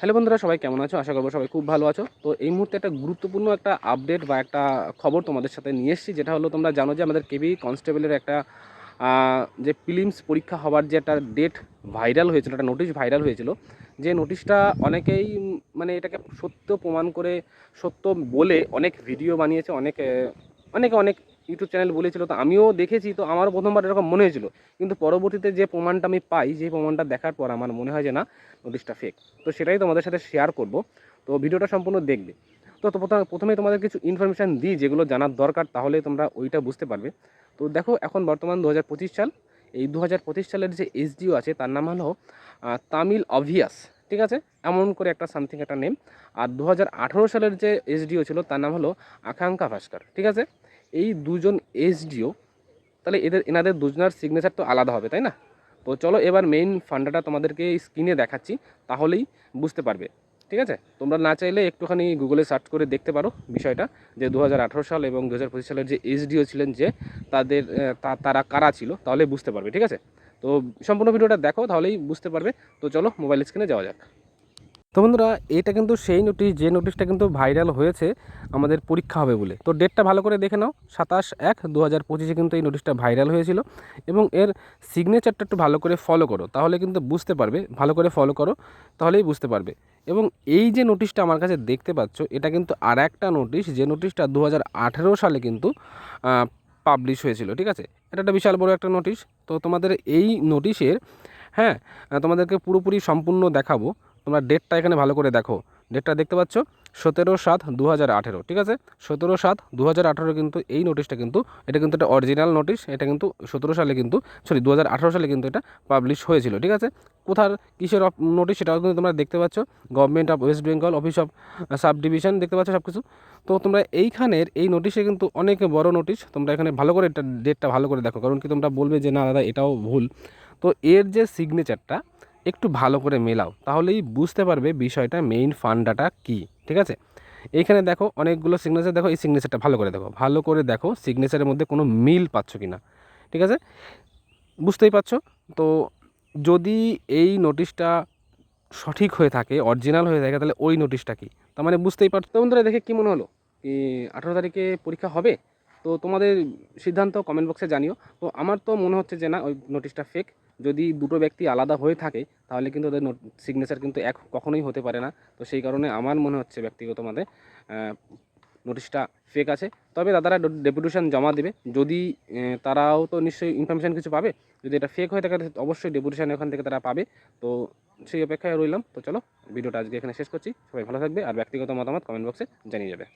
Hello বন্ধুরা, সবাই কেমন আছো? আশা করবো সবাই খুব ভালো আছো। তো এই মুহূর্তে একটা গুরুত্বপূর্ণ একটা আপডেট বা একটা খবর তোমাদের সাথে নিয়ে এসেছি, যেটা হলো তোমরা জানো যে আমাদের কেবি কনস্টেবলের একটা যে প্রিলিমস পরীক্ষা হওয়ার যে একটা ডেট ভাইরাল হয়েছিল, একটা নোটিশ ভাইরাল হয়েছিল। যে নোটিশটা অনেকেই মানে এটাকে সত্য প্রমাণ করে, সত্য বলে অনেক ভিডিও বানিয়েছে, অনেকে অনেক ইউটিউব চ্যানেল বলেছিল। তো আমিও দেখেছি, তো আমারও প্রথমবার এরকম মনে হয়েছিল, কিন্তু পরবর্তীতে যে প্রমাণটা আমি পাই, যে প্রমাণটা দেখার পর আমার মনে হয় যে না, নোটিশটা ফেক। তো সেটাই তোমাদের সাথে শেয়ার করব। তো ভিডিওটা সম্পূর্ণ দেখবে। তো প্রথমেই তোমাদের কিছু ইনফরমেশান দিই যেগুলো জানার দরকার, তাহলে তোমরা ওইটা বুঝতে পারবে। তো দেখো, এখন বর্তমান 2025 সাল। এই 2025 সালের যে এসডিও আছে তার নাম হলো তামিল অভিয়াস, ঠিক আছে, এমন করে একটা সামথিং একটা নেম। আর 2018 সালের যে এসডিও ছিল তার নাম হলো আকাঙ্ক্ষা ভাস্কর, ঠিক আছে। এই দুজন এসডিও, তাহলে এনাদের দুজনের সিগনেচার তো আলাদা হবে, তাই না? তো চলো এবার মেইন ফান্ডাটা তোমাদেরকে স্ক্রিনে দেখাচ্ছি, তাহলেই বুঝতে পারবে, ঠিক আছে। তোমরা না চাইলে একটুখানি গুগলে সার্চ করে দেখতে পারো বিষয়টা, যে 2018 সাল এবং 2025 সালের যে এসডিও ছিলেন, যে তাদের তারা কারা ছিল, তাহলে বুঝতে পারবে, ঠিক আছে। তো সম্পূর্ণ ভিডিওটা দেখো, তাহলেই বুঝতে পারবে। তো চলো মোবাইল স্ক্রিনে যাওয়া যাক। তো বন্ধুরা, এটা কিন্তু সেই নোটিশ, যে নোটিশটা কিন্তু ভাইরাল হয়েছে আমাদের পরীক্ষা হবে বলে। তো ডেটটা ভালো করে দেখে নাও, 27/1/2025 কিন্তু এই নোটিশটা ভাইরাল হয়েছিল। এবং এর সিগনেচারটা একটু ভালো করে ফলো করো, তাহলে কিন্তু বুঝতে পারবে। ভালো করে ফলো করো, তাহলেই বুঝতে পারবে। এবং এই যে নোটিশটা আমার কাছে দেখতে পাচ্ছ, এটা কিন্তু আর একটা নোটিশ, যে নোটিশটা 2018 সালে কিন্তু পাবলিশ হয়েছিল, ঠিক আছে। এটা একটা বিশাল বড় একটা নোটিশ। তো তোমাদের এই নোটিশের, হ্যাঁ, তোমাদেরকে পুরোপুরি সম্পূর্ণ দেখাবো। তোমরা ডেটটা এখানে ভালো করে দেখো, ডেটটা দেখতে পাচ্ছ 17/7/2018, ঠিক আছে। 17/7/2018 কিন্তু এই নোটিশটা কিন্তু, এটা কিন্তু একটা অরিজিনাল নোটিশ। এটা কিন্তু 17 সালে কিন্তু, সরি 2018 সালে কিন্তু এটা পাবলিশ হয়েছিল, ঠিক আছে। কোথার কিসের নোটিশ সেটাও কিন্তু তোমরা দেখতে পাচ্ছ, government of West Bengal, office of sub division, দেখতে পাচ্ছ সব কিছু। তো তোমরা এইখানের এই নোটিশে কিন্তু অনেক বড় নোটিশ, তোমরা এখানে ভালো করে এটা ডেটটা ভালো করে দেখো, কারণ কি তোমরা বলবে যে না দাদা এটাও ভুল। তো এর যে সিগনেচারটা একটু ভালো করে মেলাও, তাহলেই বুঝতে পারবে বিষয়টা, মেইন ফান্ডাটা কী, ঠিক আছে। এইখানে দেখো অনেকগুলো সিগনেচার, দেখো এই সিগনেচারটা ভালো করে দেখো, ভালো করে দেখো সিগনেচারের মধ্যে কোনো মিল পাচ্ছ কি না, ঠিক আছে। বুঝতেই পারছো। তো যদি এই নোটিশটা সঠিক হয়ে থাকে, অরিজিনাল হয়ে থাকে, তাহলে ওই নোটিশটা কি, তার মানে বুঝতেই পারছো। তো বন্ধুরা, দেখে কী মনে হলো, কি 18 তারিখে পরীক্ষা হবে? তো তোমাদের সিদ্ধান্ত কমেন্ট বক্সে জানিও। তো আমার তো মনে হচ্ছে যে না, ওই নোটিশটা ফেক। যদি দুটো ব্যক্তি আলাদা হয়ে থাকে, তাহলে কিন্তু ওদের সিগনেচার কিন্তু এক কখনোই হতে পারে না। তো সেই কারণে আমার মনে হচ্ছে ব্যক্তিগতভাবে নোটিশটা ফেক আছে। তবে দাদারা ডেপুটেশন জমা দেবে, যদি তারাও তো নিশ্চয়ই ইনফরমেশান কিছু পাবে। যদি এটা ফেক হয়ে থাকে, অবশ্যই ডেপুটেশন এখান থেকে তারা পাবে। তো সেই অপেক্ষায় রইলাম। তো চলো ভিডিওটা আজকে এখানে শেষ করছি। সবাই ভালো থাকবে, আর ব্যক্তিগত মতামত কমেন্ট বক্সে জানিয়ে যাবে।